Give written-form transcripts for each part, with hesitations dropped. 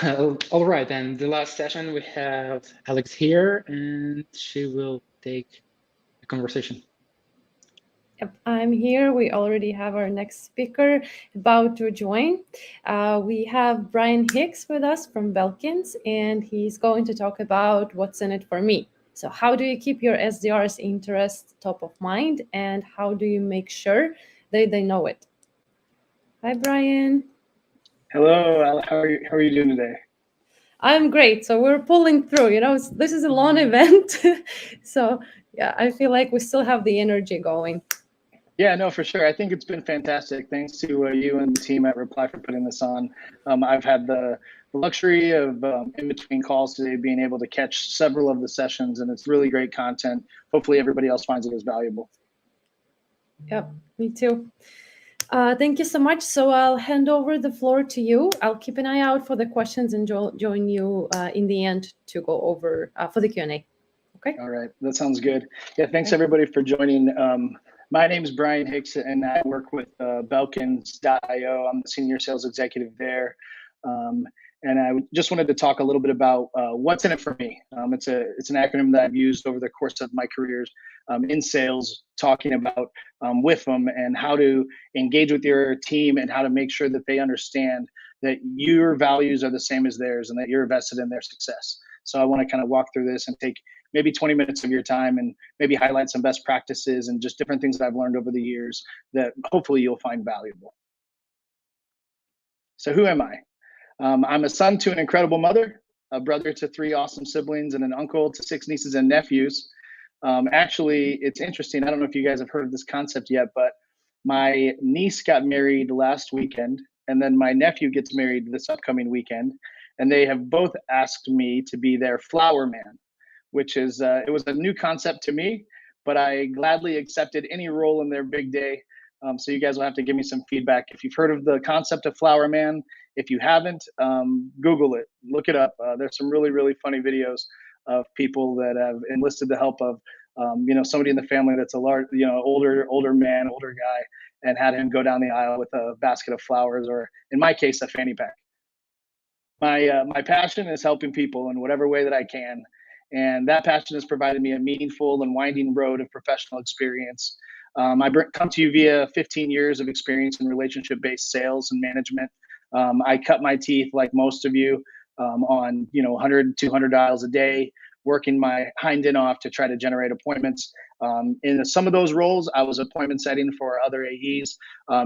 All right, and the last session we have Alex here, and she will take the conversation. Yep, I'm here. We already have our next speaker about to join. We have Brian Hicks with us from Belkins, and he's going to talk about what's in it for me. So how do you keep your SDR's interest top of mind, and how do you make sure that they know it? Hi, Brian. Hello, how are you doing today? I'm great. So we're pulling through, this is a long event. So yeah, I feel like we still have the energy going. Yeah, no, for sure. I think it's been fantastic. Thanks to you and the team at Reply for putting this on. I've had the luxury of in between calls today being able to catch several of the sessions, and it's really great content. Hopefully everybody else finds it as valuable. Yep, me too. Thank you so much. So I'll hand over the floor to you. I'll keep an eye out for the questions and join you in the end to go over for the Q&A. Okay. All right, that sounds good. Yeah, thanks everybody for joining. My name is Brian Hicks, and I work with Belkins.io. I'm the senior sales executive there. And I just wanted to talk a little bit about what's in it for me. It's an acronym that I've used over the course of my careers in sales, talking about WIIFM and how to engage with your team and how to make sure that they understand that your values are the same as theirs and that you're vested in their success. So I want to kind of walk through this and take maybe 20 minutes of your time and maybe highlight some best practices and just different things that I've learned over the years that hopefully you'll find valuable. So who am I? I'm a son to an incredible mother, a brother to 3 awesome siblings, and an uncle to 6 nieces and nephews. Actually, it's interesting. I don't know if you guys have heard of this concept yet, but my niece got married last weekend, and then my nephew gets married this upcoming weekend, and they have both asked me to be their flower man, which is it was a new concept to me, but I gladly accepted any role in their big day. So you guys will have to give me some feedback if you've heard of the concept of flower man. If you haven't, Google it, look it up. There's some really, really funny videos of people that have enlisted the help of, somebody in the family that's a large, older man, older guy, and had him go down the aisle with a basket of flowers, or in my case, a fanny pack. My passion is helping people in whatever way that I can, and that passion has provided me a meaningful and winding road of professional experience. I come to you via 15 years of experience in relationship-based sales and management. I cut my teeth, like most of you, on 100, 200 dials a day, working my hind end off to try to generate appointments. In some of those roles, I was appointment setting for other AEs.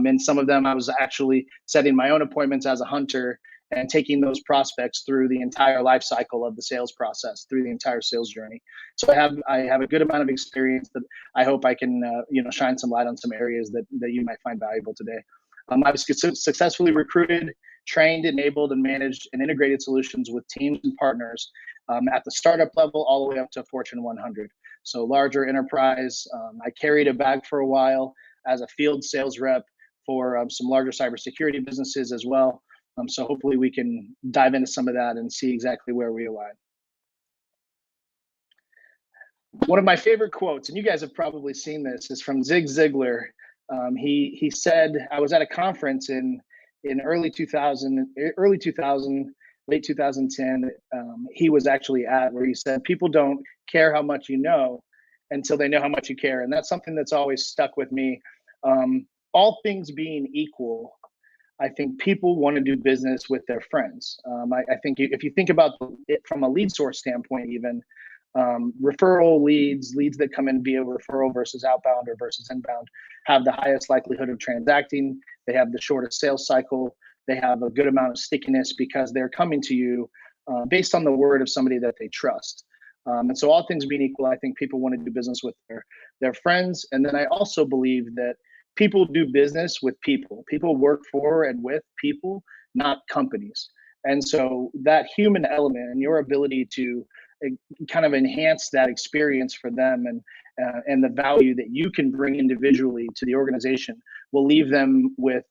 In some of them, I was actually setting my own appointments as a hunter and taking those prospects through the entire life cycle of the sales process, through the entire sales journey. So I have a good amount of experience that I hope I can shine some light on some areas that you might find valuable today. I've successfully recruited, trained, enabled, and managed and integrated solutions with teams and partners at the startup level all the way up to Fortune 100. So larger enterprise. I carried a bag for a while as a field sales rep for some larger cybersecurity businesses as well. So hopefully we can dive into some of that and see exactly where we align. One of my favorite quotes, and you guys have probably seen this, is from Zig Ziglar. He said, I was at a conference in early 2000, late 2010. He was actually at where he said, people don't care how much you know until they know how much you care. And that's something that's always stuck with me. All things being equal, I think people want to do business with their friends. I think if you think about it from a lead source standpoint, even referral leads that come in via referral versus outbound or versus inbound have the highest likelihood of transacting. They have the shortest sales cycle. They have a good amount of stickiness because they're coming to you based on the word of somebody that they trust. And so all things being equal, I think people want to do business with their friends. And then I also believe that people do business with people. People work for and with people, not companies. And so that human element and your ability to kind of enhance that experience for them and the value that you can bring individually to the organization will leave them with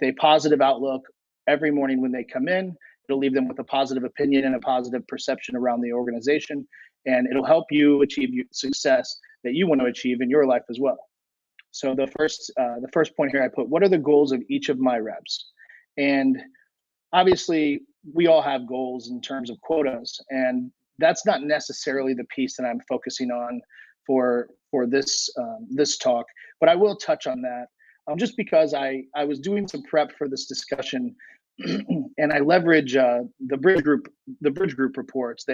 a positive outlook every morning when they come in. It'll leave them with a positive opinion and a positive perception around the organization, and it'll help you achieve success that you want to achieve in your life as well. So the first point here I put, what are the goals of each of my reps? And obviously we all have goals in terms of quotas, and that's not necessarily the piece that I'm focusing on for this talk. But I will touch on that just because I was doing some prep for this discussion, and I leverage the Bridge Group reports.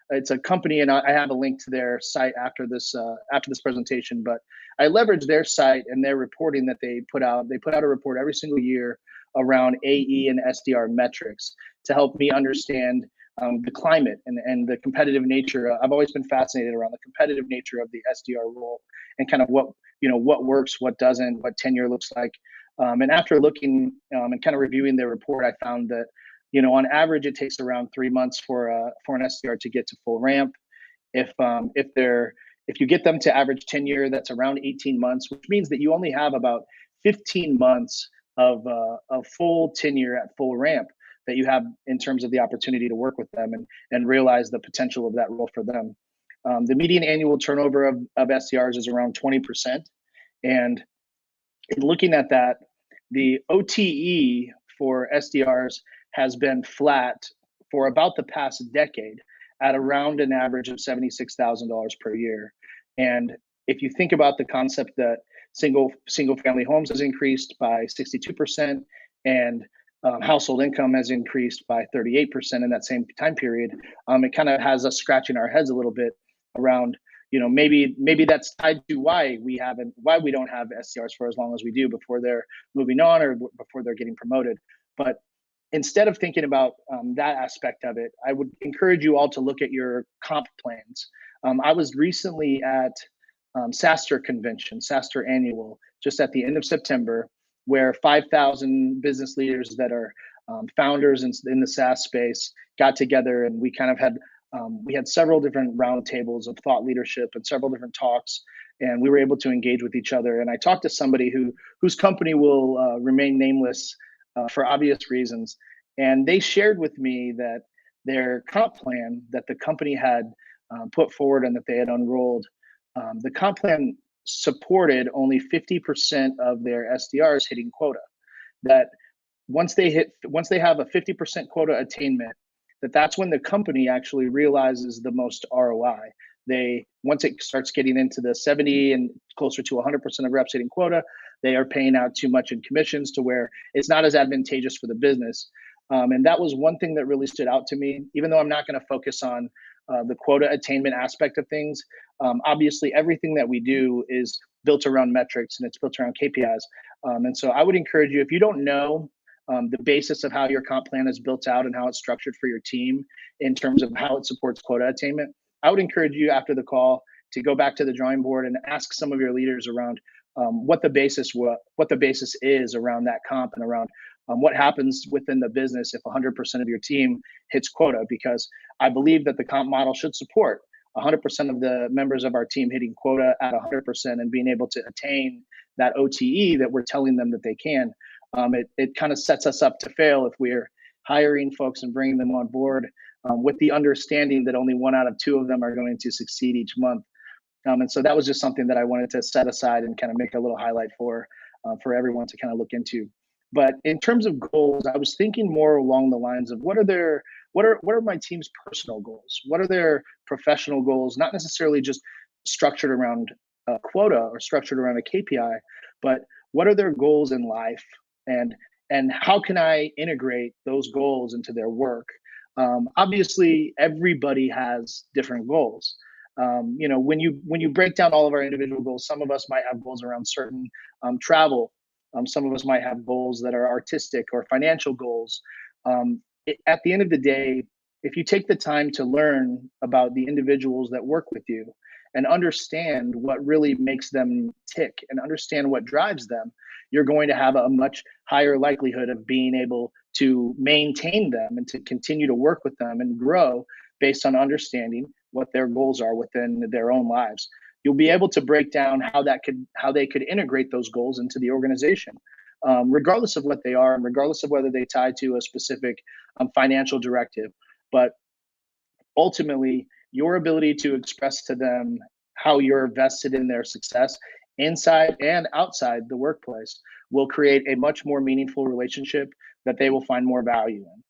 It's a company, and I have a link to their site after this presentation. But I leverage their site and their reporting that they put out. They put out a report every single year around AE and SDR metrics to help me understand the climate and the competitive nature. I've always been fascinated around the competitive nature of the SDR role and kind of what works, what doesn't, what tenure looks like. And after looking and kind of reviewing their report, I found that on average it takes around 3 months for an SDR to get to full ramp. If you get them to average tenure, that's around 18 months, which means that you only have about 15 months of full tenure at full ramp that you have in terms of the opportunity to work with them and realize the potential of that role for them. The median annual turnover of SDRs is around 20%. And in looking at that, the OTE for SDRs has been flat for about the past decade at around an average of $76,000 per year. And if you think about the concept that single family homes has increased by 62% and household income has increased by 38% in that same time period, it kind of has us scratching our heads a little bit around, maybe that's tied to why we don't have SDRs for as long as we do before they're moving on or before they're getting promoted. But instead of thinking about that aspect of it, I would encourage you all to look at your comp plans. I was recently at SaaStr convention, SaaStr annual, just at the end of September, where 5,000 business leaders that are founders in the SaaS space got together, and we kind of had we had several different roundtables of thought leadership and several different talks, and we were able to engage with each other. And I talked to somebody whose company will remain nameless for obvious reasons, and they shared with me that their comp plan that the company had put forward and that they had unrolled, the comp plan supported only 50% of their SDRs hitting quota. That once they have a 50% quota attainment, that's when the company actually realizes the most ROI. Once it starts getting into the 70 and closer to 100% of reps hitting quota, they are paying out too much in commissions to where it's not as advantageous for the business. And that was one thing that really stood out to me, even though I'm not going to focus on the quota attainment aspect of things. Obviously, everything that we do is built around metrics and it's built around KPIs. And so I would encourage you, if you don't know the basis of how your comp plan is built out and how it's structured for your team in terms of how it supports quota attainment, I would encourage you after the call to go back to the drawing board and ask some of your leaders around what the basis is around that comp and around what happens within the business if 100% of your team hits quota, because I believe that the comp model should support 100% of the members of our team hitting quota at 100% and being able to attain that OTE that we're telling them that they can. It kind of sets us up to fail if we're hiring folks and bringing them on board with the understanding that only 1 out of 2 of them are going to succeed each month. And so that was just something that I wanted to set aside and kind of make a little highlight for everyone to kind of look into. But in terms of goals, I was thinking more along the lines of what are my team's personal goals? What are their professional goals? Not necessarily just structured around a quota or structured around a KPI, but what are their goals in life? And how can I integrate those goals into their work? Obviously, everybody has different goals. When you break down all of our individual goals, some of us might have goals around certain travel. Some of us might have goals that are artistic or financial goals. At the end of the day, if you take the time to learn about the individuals that work with you and understand what really makes them tick and understand what drives them, you're going to have a much higher likelihood of being able to maintain them and to continue to work with them and grow based on understanding what their goals are within their own lives. You'll be able to break down how they could integrate those goals into the organization, regardless of what they are and regardless of whether they tie to a specific financial directive. But ultimately, your ability to express to them how you're vested in their success inside and outside the workplace will create a much more meaningful relationship that they will find more value in.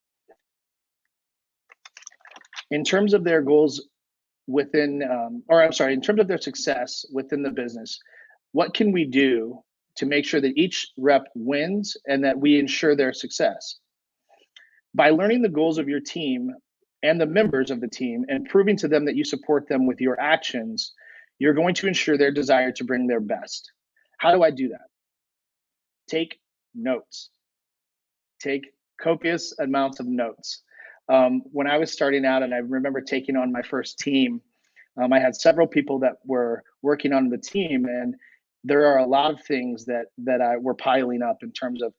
in terms of their goals within, in terms of their success within the business, what can we do to make sure that each rep wins and that we ensure their success? By learning the goals of your team and the members of the team and proving to them that you support them with your actions, you're going to ensure their desire to bring their best. How do I do that? Take notes. Take copious amounts of notes. When I was starting out, and I remember taking on my first team, I had several people that were working on the team, and there are a lot of things that I were piling up in terms of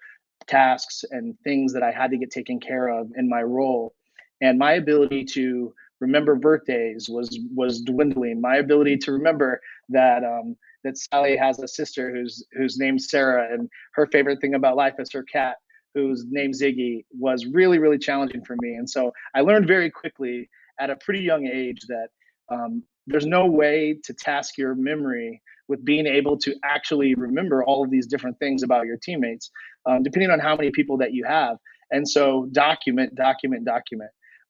tasks and things that I had to get taken care of in my role. And my ability to remember birthdays was dwindling. My ability to remember that that Sally has a sister whose name's Sarah, and her favorite thing about life is her cat, whose name's Ziggy, was really, really challenging for me. And so I learned very quickly at a pretty young age that there's no way to task your memory with being able to actually remember all of these different things about your teammates, depending on how many people that you have. And so document.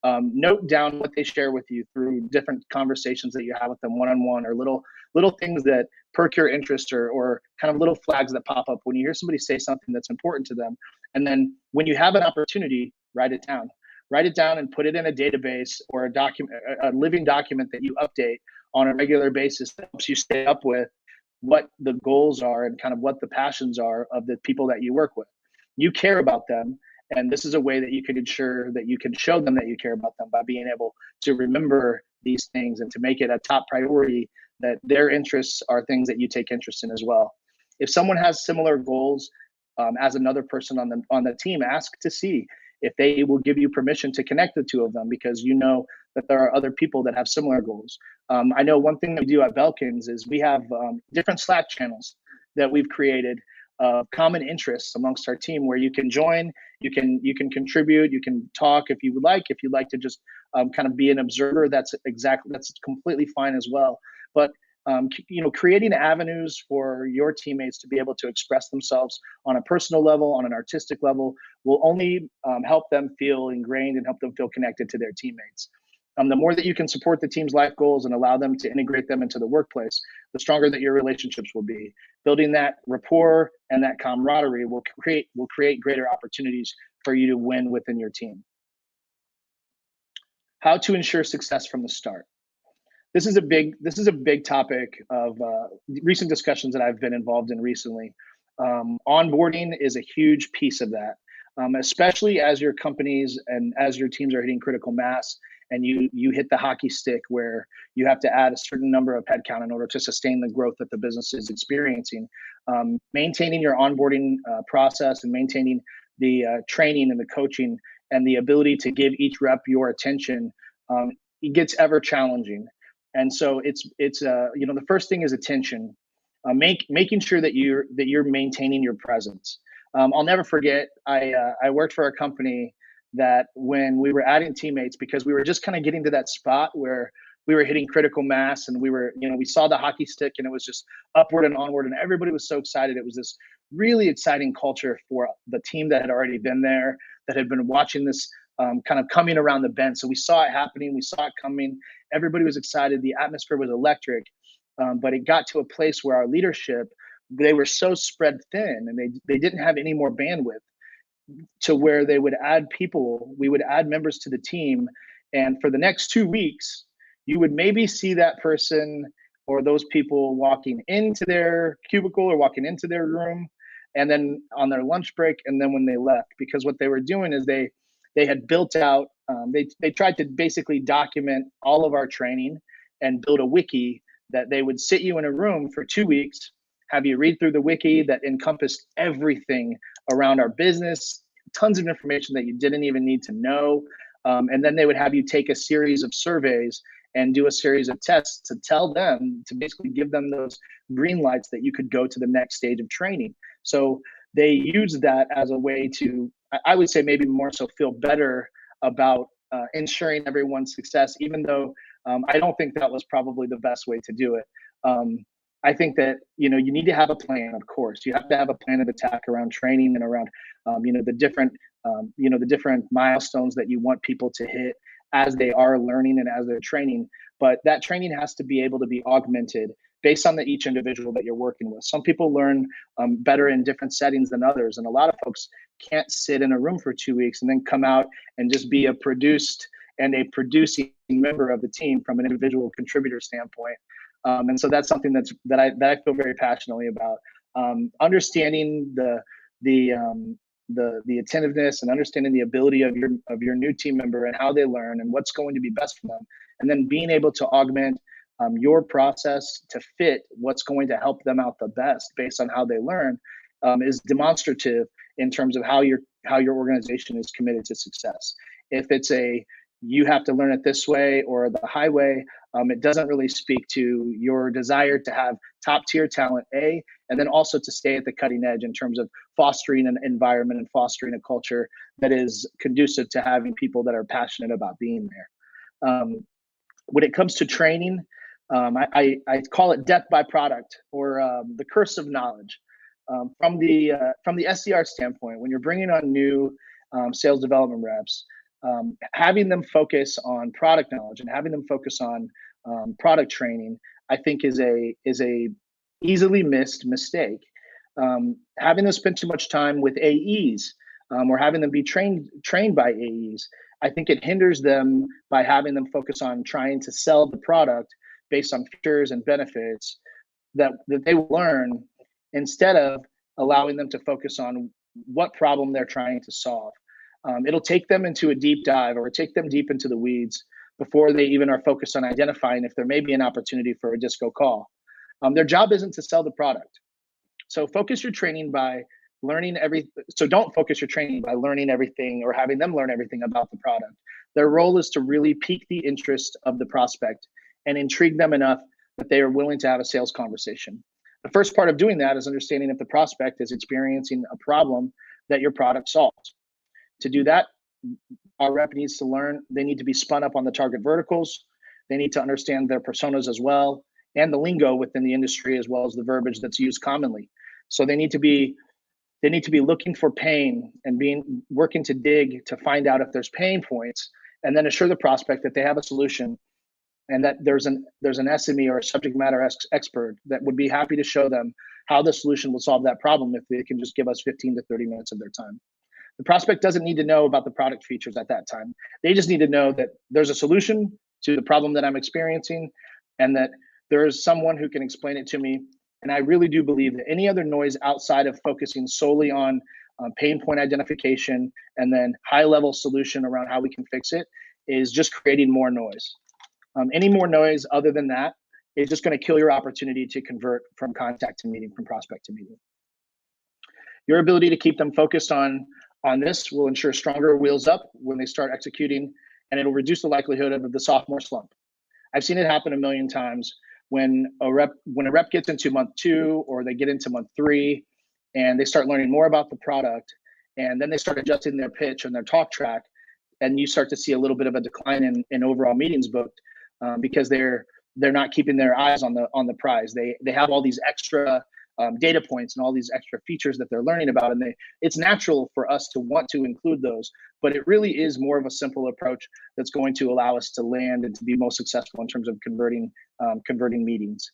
Note down what they share with you through different conversations that you have with them one-on-one, or little things that perk your interest, or kind of little flags that pop up when you hear somebody say something that's important to them. And then when you have an opportunity, write it down. Write it down and put it in a database or a living document that you update on a regular basis that helps you stay up with what the goals are and kind of what the passions are of the people that you work with. You care about them, and this is a way that you can ensure that you can show them that you care about them by being able to remember these things and to make it a top priority that their interests are things that you take interest in as well. If someone has similar goals as another person on the team, ask to see if they will give you permission to connect the two of them, because you know that there are other people that have similar goals. I know one thing that we do at Belkins is we have different Slack channels that we've created, common interests amongst our team, where you can join, you can contribute, you can talk if you would like. If you'd like to just kind of be an observer, that's completely fine as well. But creating avenues for your teammates to be able to express themselves on a personal level, on an artistic level, will only help them feel ingrained and help them feel connected to their teammates. The more that you can support the team's life goals and allow them to integrate them into the workplace, the stronger that your relationships will be. Building that rapport and that camaraderie will create greater opportunities for you to win within your team. How to ensure success from the start. This is a big topic of recent discussions that I've been involved in recently. Onboarding is a huge piece of that, especially as your companies and as your teams are hitting critical mass, and you hit the hockey stick where you have to add a certain number of headcount in order to sustain the growth that the business is experiencing. Maintaining your onboarding process and maintaining the training and the coaching and the ability to give each rep your attention, it gets ever challenging. And so it's the first thing is attention, making sure that you're maintaining your presence. I'll never forget, I worked for a company that when we were adding teammates, because we were just kind of getting to that spot where we were hitting critical mass, and we saw the hockey stick, and it was just upward and onward, and everybody was so excited. It was this really exciting culture for the team that had already been there, that had been watching this kind of coming around the bend. So we saw it happening, we saw it coming. Everybody was excited. The atmosphere was electric, but it got to a place where our leadership, they were so spread thin, and they didn't have any more bandwidth to where they would add people. We would add members to the team, and for the next 2 weeks, you would maybe see that person or those people walking into their cubicle or walking into their room, and then on their lunch break, and then when they left. Because what they were doing is they had built out, they tried to basically document all of our training and build a wiki that they would sit you in a room for 2 weeks, have you read through the wiki that encompassed everything around our business, tons of information that you didn't even need to know. And then they would have you take a series of surveys and do a series of tests to tell them, to basically give them those green lights that you could go to the next stage of training. So they used that as a way to, I would say, maybe more so feel better about ensuring everyone's success, even though I don't think that was probably the best way to do it. I think that, you need to have a plan, of course. You have to have a plan of attack around training and around, the different milestones that you want people to hit as they are learning and as they're training. But that training has to be able to be augmented based on each individual that you're working with. Some people learn better in different settings than others. And a lot of folks can't sit in a room for 2 weeks and then come out and just be a producing member of the team from an individual contributor standpoint. And so that's something that I feel very passionately about. Understanding the attentiveness and understanding the ability of your new team member and how they learn and what's going to be best for them, and then being able to augment your process to fit what's going to help them out the best based on how they learn, is demonstrative in terms of how your organization is committed to success. If it's you have to learn it this way or the highway, it doesn't really speak to your desire to have top tier talent, and then also to stay at the cutting edge in terms of fostering an environment and fostering a culture that is conducive to having people that are passionate about being there. When it comes to training, I call it death by product, or the curse of knowledge. From the SDR standpoint, when you're bringing on new sales development reps, having them focus on product knowledge and having them focus on product training, I think is a easily missed mistake. Having them spend too much time with AEs, or having them be trained by AEs, I think it hinders them by having them focus on trying to sell the product based on features and benefits that they will learn, instead of allowing them to focus on what problem they're trying to solve. It'll take them into a deep dive, or take them deep into the weeds before they even are focused on identifying if there may be an opportunity for a disco call. Their job isn't to sell the product. So focus your training by learning so don't focus your training by learning everything or having them learn everything about the product. Their role is to really pique the interest of the prospect and intrigue them enough that they are willing to have a sales conversation. The first part of doing that is understanding if the prospect is experiencing a problem that your product solves. To do that, our rep needs to learn, they need to be spun up on the target verticals. They need to understand their personas as well, and the lingo within the industry, as well as the verbiage that's used commonly. So they need to be looking for pain and working to dig to find out if there's pain points, and then assure the prospect that they have a solution, and that there's an SME or a subject matter expert that would be happy to show them how the solution will solve that problem if they can just give us 15 to 30 minutes of their time. The prospect doesn't need to know about the product features at that time. They just need to know that there's a solution to the problem that I'm experiencing, and that there is someone who can explain it to me. And I really do believe that any other noise outside of focusing solely on pain point identification and then high-level solution around how we can fix it is just creating more noise. Any more noise other than that is just going to kill your opportunity to convert from contact to meeting, from prospect to meeting. Your ability to keep them focused on this will ensure stronger wheels up when they start executing, and it'll reduce the likelihood of the sophomore slump. I've seen it happen a million times when a rep gets into month 2, or they get into month 3, and they start learning more about the product, and then they start adjusting their pitch and their talk track, and you start to see a little bit of a decline in overall meetings booked, because they're not keeping their eyes on the prize. They have all these extra data points and all these extra features that they're learning about, and it's natural for us to want to include those, but it really is more of a simple approach that's going to allow us to land and to be most successful in terms of converting meetings.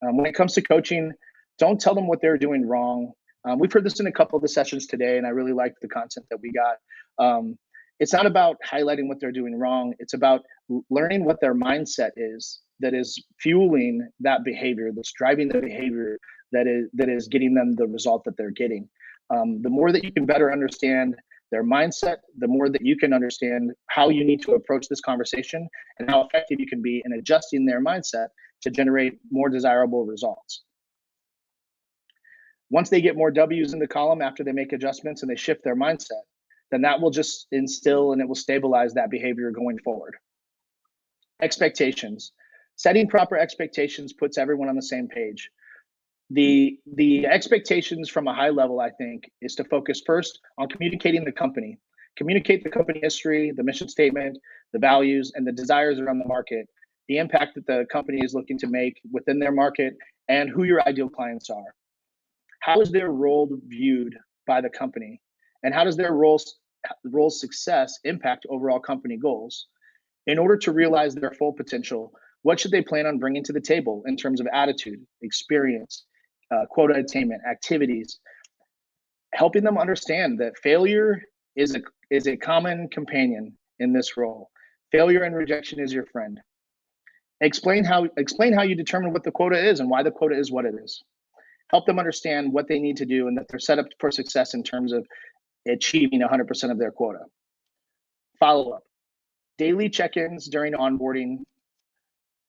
When it comes to coaching, don't tell them what they're doing wrong. We've heard this in a couple of the sessions today, and I really liked the content that we got. It's not about highlighting what they're doing wrong. It's about learning what their mindset is that is fueling that behavior, that's driving the behavior that is getting them the result that they're getting. The more that you can better understand their mindset, the more that you can understand how you need to approach this conversation and how effective you can be in adjusting their mindset to generate more desirable results. Once they get more W's in the column after they make adjustments and they shift their mindset, then that will just instill and it will stabilize that behavior going forward. Expectations. Setting proper expectations puts everyone on the same page. The expectations from a high level, I think, is to focus first on communicating the company. Communicate the company history, the mission statement, the values, and the desires around the market, the impact that the company is looking to make within their market, and who your ideal clients are. How is their role viewed by the company? And how does their role success impact overall company goals? In order to realize their full potential, what should they plan on bringing to the table in terms of attitude, experience, quota attainment, activities, helping them understand that failure is a common companion in this role. Failure and rejection is your friend. Explain how you determine what the quota is and why the quota is what it is. Help them understand what they need to do and that they're set up for success in terms of achieving 100% of their quota. Follow up. Daily check-ins during onboarding,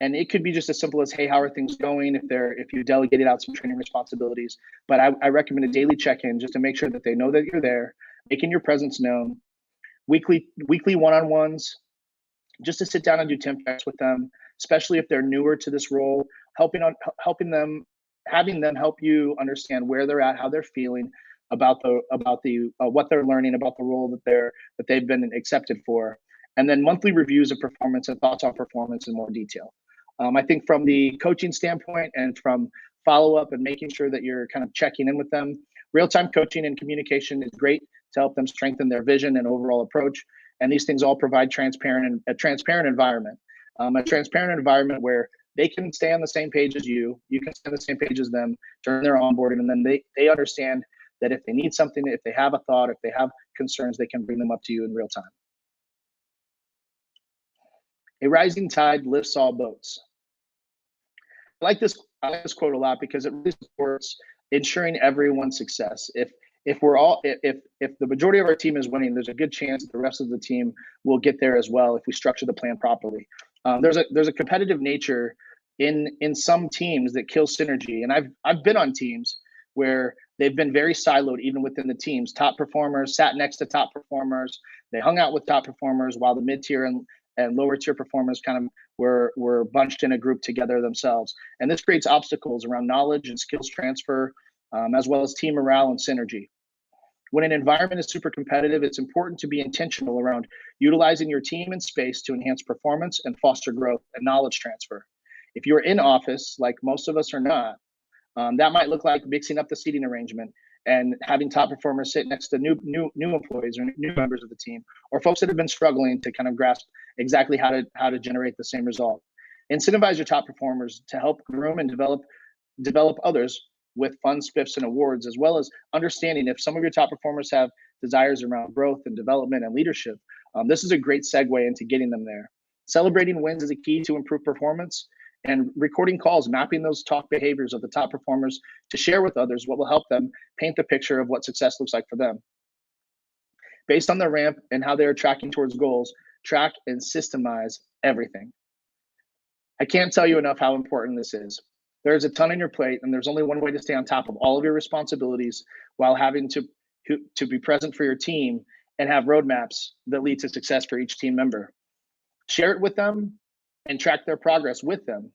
and it could be just as simple as, hey, how are things going, if you delegated out some training responsibilities. But I recommend a daily check-in just to make sure that they know that you're there, making your presence known. Weekly one-on-ones, just to sit down and do temp checks with them, especially if they're newer to this role, having them help you understand where they're at, how they're feeling about what they're learning about the role that they've been accepted for. And then monthly reviews of performance and thoughts on performance in more detail. I think from the coaching standpoint and from follow-up and making sure that you're kind of checking in with them, real-time coaching and communication is great to help them strengthen their vision and overall approach. And these things all provide a transparent environment. A transparent environment where they can stay on the same page as you can stay on the same page as them during their onboarding, and then they understand that if they need something, if they have a thought, if they have concerns, they can bring them up to you in real time. A rising tide lifts all boats. I like this quote a lot because it really supports ensuring everyone's success. If the majority of our team is winning, there's a good chance that the rest of the team will get there as well if we structure the plan properly. There's a competitive nature in some teams that kills synergy, and I've been on teams where they've been very siloed even within the teams. Top performers sat next to top performers. They hung out with top performers while the mid-tier and lower tier performers kind of were bunched in a group together themselves. And this creates obstacles around knowledge and skills transfer, as well as team morale and synergy. When an environment is super competitive, it's important to be intentional around utilizing your team and space to enhance performance and foster growth and knowledge transfer. If you're in office, like most of us are not, that might look like mixing up the seating arrangement and having top performers sit next to new employees or new members of the team, or folks that have been struggling to kind of grasp exactly how to generate the same result. Incentivize your top performers to help groom and develop others with fun spiffs and awards, as well as understanding if some of your top performers have desires around growth and development and leadership. This is a great segue into getting them there. Celebrating wins is a key to improve performance, and recording calls, mapping those top behaviors of the top performers to share with others what will help them paint the picture of what success looks like for them. Based on their ramp and how they are tracking towards goals, track and systemize everything. I can't tell you enough how important this is. There's a ton on your plate, and there's only one way to stay on top of all of your responsibilities while having to be present for your team and have roadmaps that lead to success for each team member. Share it with them and track their progress with them.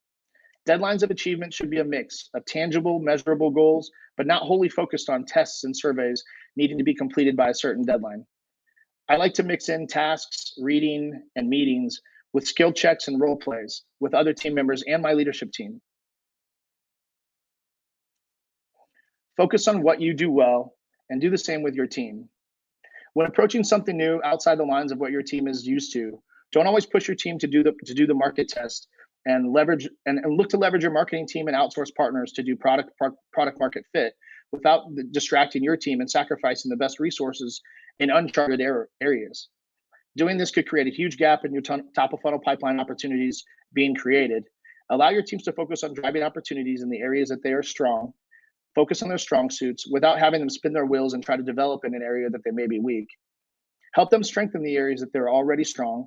Deadlines of achievement should be a mix of tangible, measurable goals, but not wholly focused on tests and surveys needing to be completed by a certain deadline. I like to mix in tasks, reading, and meetings with skill checks and role plays with other team members and my leadership team. Focus on what you do well and do the same with your team. When approaching something new outside the lines of what your team is used to, don't always push your team to do the market test and look to leverage your marketing team and outsource partners to do product market fit without distracting your team and sacrificing the best resources in uncharted areas. Doing this could create a huge gap in your top of funnel pipeline opportunities being created. Allow your teams to focus on driving opportunities in the areas that they are strong. Focus on their strong suits without having them spin their wheels and try to develop in an area that they may be weak. Help them strengthen the areas that they're already strong.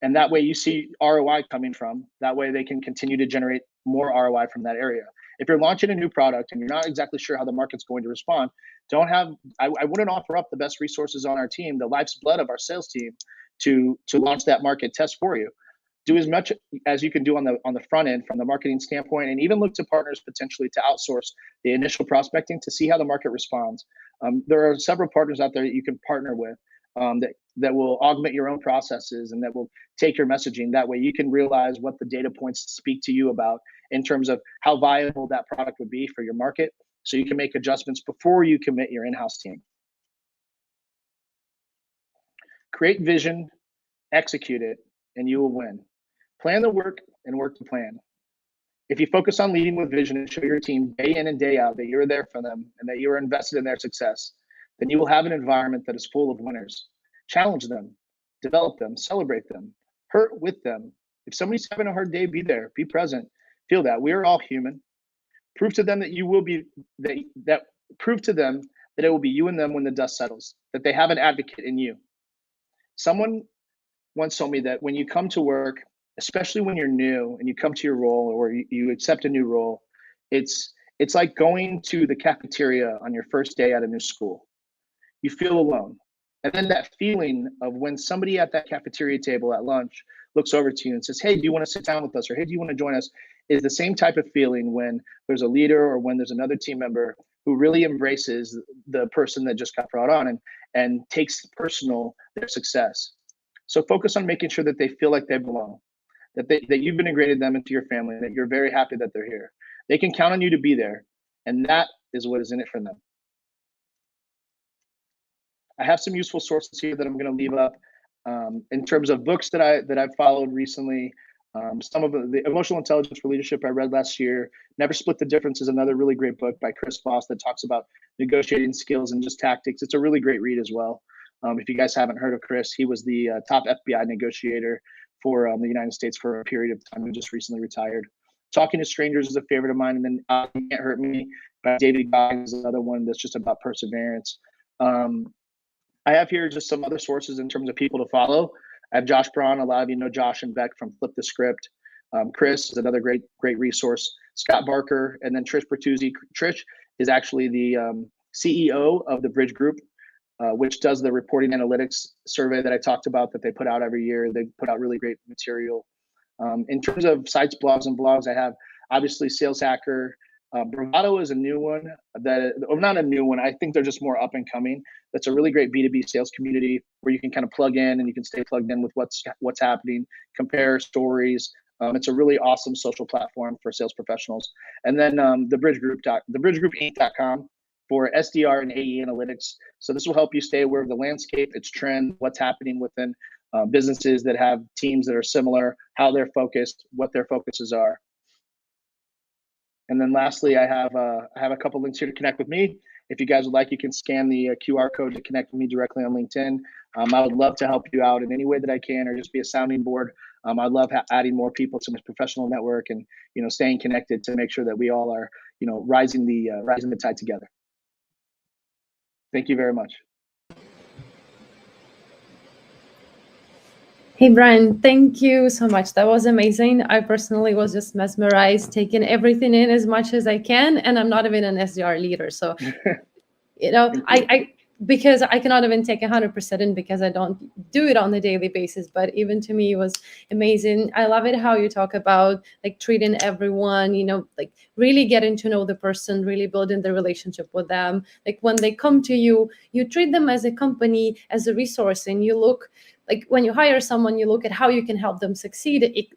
And that way you see ROI coming from. That way they can continue to generate more ROI from that area. If you're launching a new product and you're not exactly sure how the market's going to respond, I wouldn't offer up the best resources on our team, the life's blood of our sales team, to launch that market test for you. Do as much as you can do on the front end from the marketing standpoint, and even look to partners potentially to outsource the initial prospecting to see how the market responds. There are several partners out there that you can partner with that will augment your own processes and that will take your messaging. That way you can realize what the data points speak to you about in terms of how viable that product would be for your market, so you can make adjustments before you commit your in-house team. Create vision, execute it, and you will win. Plan the work and work the plan. If you focus on leading with vision and show your team day in and day out that you're there for them and that you are invested in their success, then you will have an environment that is full of winners. Challenge them, develop them, celebrate them, hurt with them. If somebody's having a hard day, be there, be present, feel that. We are all human. Prove to them that you will be, prove to them that it will be you and them when the dust settles, that they have an advocate in you. Someone once told me that when you come to work, especially when you're new and you come to your role or you accept a new role, it's like going to the cafeteria on your first day at a new school. You feel alone. And then that feeling of when somebody at that cafeteria table at lunch looks over to you and says, hey, do you want to sit down with us? Or hey, do you want to join us? Is the same type of feeling when there's a leader or when there's another team member who really embraces the person that just got brought on and takes personal their success. So focus on making sure that they feel like they belong, that you've integrated them into your family, that you're very happy that they're here. They can count on you to be there, and that is what is in it for them. I have some useful sources here that I'm going to leave up in terms of books that I've followed recently. Some of the Emotional Intelligence for Leadership I read last year. Never Split the Difference is another really great book by Chris Voss that talks about negotiating skills and just tactics. It's a really great read as well. If you guys haven't heard of Chris, he was the top FBI negotiator for the United States for a period of time. He just recently retired. Talking to Strangers is a favorite of mine. And then You Can't Hurt Me by David Goggins is another one that's just about perseverance. I have here just some other sources in terms of people to follow. I have Josh Braun. A lot of you know Josh and Beck from Flip the Script. Chris is another great resource. Scott Barker, and then Trish Bertuzzi. Trish is actually the CEO of the Bridge Group, which does the reporting analytics survey that I talked about that they put out every year. They put out really great material. In terms of sites, blogs, and blogs, I have obviously Sales Hacker. Bravado is a new one not a new one. I think they're just more up and coming. That's a really great B2B sales community where you can kind of plug in and you can stay plugged in with what's happening, compare stories. It's a really awesome social platform for sales professionals. And then thebridgegroup.com for SDR and AE analytics. So this will help you stay aware of the landscape, its trend, what's happening within businesses that have teams that are similar, how they're focused, what their focuses are. And then lastly, I have a couple links here to connect with me. If you guys would like, you can scan the QR code to connect with me directly on LinkedIn. I would love to help you out in any way that I can, or just be a sounding board. I love adding more people to my professional network and staying connected to make sure that we all are rising the tide together. Thank you very much. Hey, Brian, thank you so much. That was amazing. I personally was just mesmerized, taking everything in as much as I can. And I'm not even an SDR leader. So, because I cannot even take 100% in because I don't do it on a daily basis. But even to me, it was amazing. I love it how you talk about like treating everyone, like really getting to know the person, really building the relationship with them. Like when they come to you, you treat them as a company, as a resource, and you look like when you hire someone, you look at how you can help them succeed.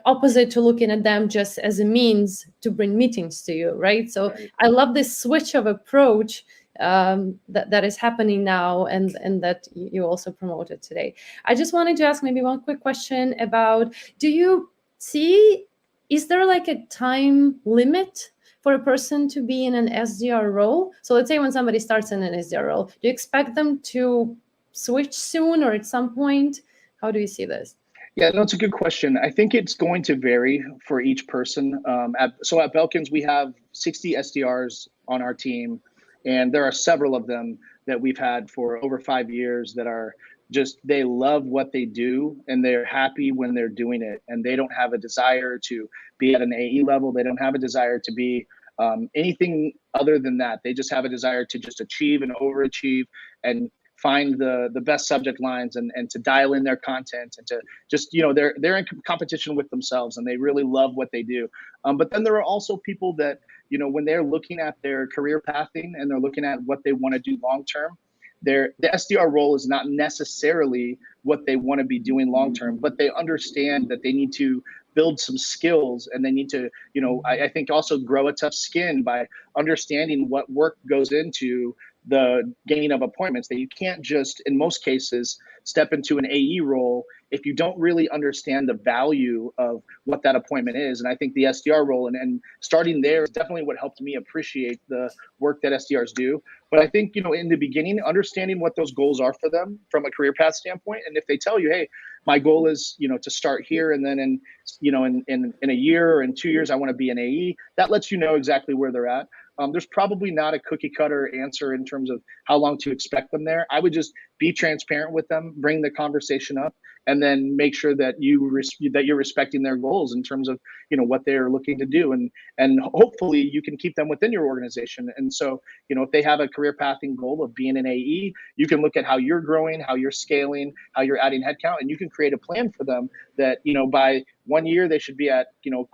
Opposite to looking at them just as a means to bring meetings to you, right? So right. I love this switch of approach that is happening now and that you also promoted today. I just wanted to ask maybe one quick question about, is there like a time limit for a person to be in an SDR role? So let's say when somebody starts in an SDR role, do you expect them to switch soon or at some point? How do you see this? Yeah, no, it's a good question. I think it's going to vary for each person. So at Belkins, we have 60 SDRs on our team, and there are several of them that we've had for over 5 years that are just, they love what they do and they're happy when they're doing it. And they don't have a desire to be at an AE level. They don't have a desire to be anything other than that. They just have a desire to just achieve and overachieve and find the best subject lines and to dial in their content and to just, they're in competition with themselves and they really love what they do. But then there are also people that, when they're looking at their career pathing and they're looking at what they want to do long-term, the SDR role is not necessarily what they want to be doing long-term, but they understand that they need to build some skills and they need to, I think also grow a tough skin by understanding what work goes into the gaining of appointments, that you can't just, in most cases, step into an AE role if you don't really understand the value of what that appointment is. And I think the SDR role and starting there is definitely what helped me appreciate the work that SDRs do. But I think, in the beginning, understanding what those goals are for them from a career path standpoint. And if they tell you, hey, my goal is, to start here, and then in a year or in 2 years, I want to be an AE, that lets you know exactly where they're at. There's probably not a cookie cutter answer in terms of how long to expect them there. I would just be transparent with them, bring the conversation up, and then make sure that you're respecting their goals in terms of what they're looking to do, and hopefully you can keep them within your organization. And so if they have a career pathing goal of being an AE, you can look at how you're growing, how you're scaling, how you're adding headcount, and you can create a plan for them that by 1 year they should be at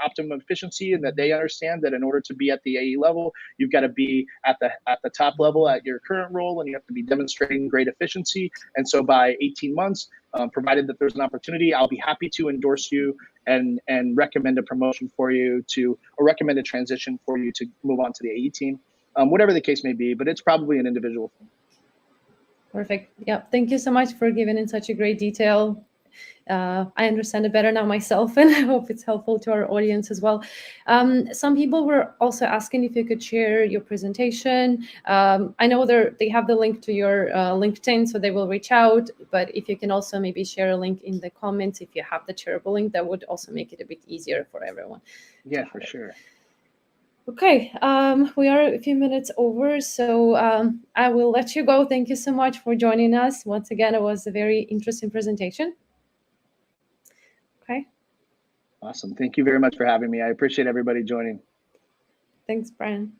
optimum efficiency, and that they understand that in order to be at the AE level, you've got to be at the top level at your current role, and you have to be demonstrating great efficiency. And so by 18 months, provided that there's an opportunity, I'll be happy to endorse you and recommend a promotion for you or recommend a transition for you to move on to the AE team, whatever the case may be. But it's probably an individual thing. Perfect. Yeah. Thank you so much for giving in such a great detail. I understand it better now myself, and I hope it's helpful to our audience as well. Some people were also asking if you could share your presentation. I know they have the link to your LinkedIn, so they will reach out. But if you can also maybe share a link in the comments, if you have the shareable link, that would also make it a bit easier for everyone. Yeah, for sure. Okay, we are a few minutes over, so I will let you go. Thank you so much for joining us. Once again, it was a very interesting presentation. Okay. Awesome. Thank you very much for having me. I appreciate everybody joining. Thanks, Brian.